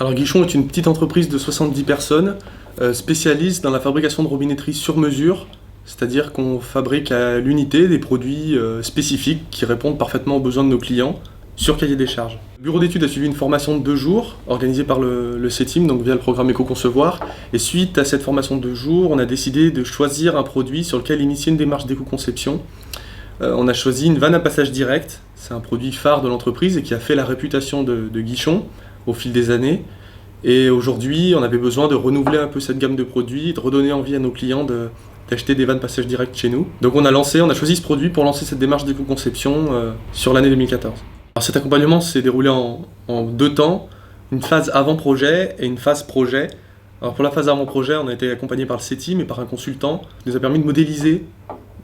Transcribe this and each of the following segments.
Alors Guichon est une petite entreprise de 70 personnes, spécialiste dans la fabrication de robinetterie sur mesure, c'est-à-dire qu'on fabrique à l'unité des produits spécifiques qui répondent parfaitement aux besoins de nos clients sur cahier des charges. Le bureau d'études a suivi une formation de 2 jours organisée par le CETIM, donc via le programme Éco-Concevoir. Et suite à cette formation de 2 jours, on a décidé de choisir un produit sur lequel initier une démarche d'éco-conception. On a choisi une vanne à passage direct. C'est un produit phare de l'entreprise et qui a fait la réputation de Guichon au fil des années. Et aujourd'hui, on avait besoin de renouveler un peu cette gamme de produits, de redonner envie à nos clients d'acheter des vannes passage direct chez nous. Donc on a choisi ce produit pour lancer cette démarche d'éco-conception sur l'année 2014. Alors cet accompagnement s'est déroulé en 2 temps, une phase avant-projet et une phase projet. Alors pour la phase avant-projet, on a été accompagné par le CETIM et par un consultant qui nous a permis de modéliser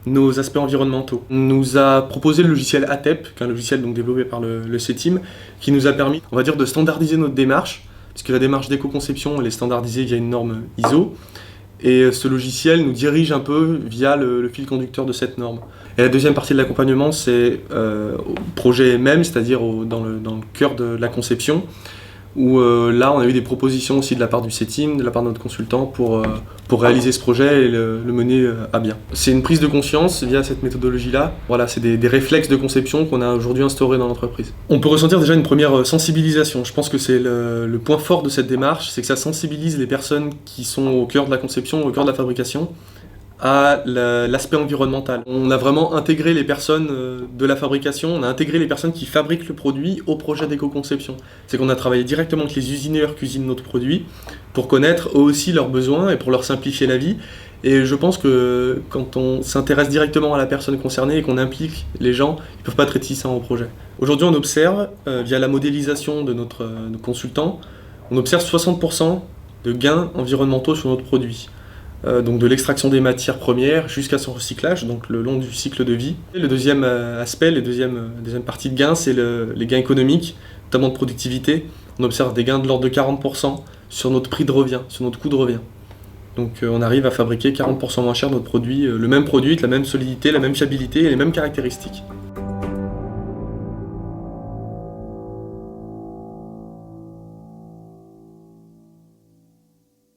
nos aspects environnementaux. On nous a proposé le logiciel ATEP, qui est un logiciel donc développé par le CETIM, qui nous a permis, on va dire, de standardiser notre démarche, puisque la démarche d'éco-conception elle est standardisée via une norme ISO. Et ce logiciel nous dirige un peu via le fil conducteur de cette norme. Et la deuxième partie de l'accompagnement, c'est au projet même, c'est-à-dire dans le cœur de la conception, où là on a eu des propositions aussi de la part du CETIM, de la part de notre consultant pour réaliser ce projet et le mener à bien. C'est une prise de conscience via cette méthodologie-là. Voilà, c'est des réflexes de conception qu'on a aujourd'hui instaurés dans l'entreprise. On peut ressentir déjà une première sensibilisation. Je pense que c'est le point fort de cette démarche, c'est que ça sensibilise les personnes qui sont au cœur de la conception, au cœur de la fabrication, à l'aspect environnemental. On a vraiment intégré les personnes de la fabrication, on a intégré les personnes qui fabriquent le produit au projet d'éco-conception. C'est qu'on a travaillé directement avec les usineurs qui usinent notre produit pour connaître eux aussi leurs besoins et pour leur simplifier la vie. Et je pense que quand on s'intéresse directement à la personne concernée et qu'on implique les gens, ils ne peuvent pas être réticents au projet. Aujourd'hui, on observe, via la modélisation de nos consultants, on observe 60% de gains environnementaux sur notre produit. Donc de l'extraction des matières premières jusqu'à son recyclage, donc le long du cycle de vie. Et le deuxième aspect, la deuxième partie de gain, c'est les gains économiques, notamment de productivité. On observe des gains de l'ordre de 40% sur notre prix de revient, sur notre coût de revient. Donc on arrive à fabriquer 40% moins cher notre produit, le même produit, avec la même solidité, la même fiabilité et les mêmes caractéristiques.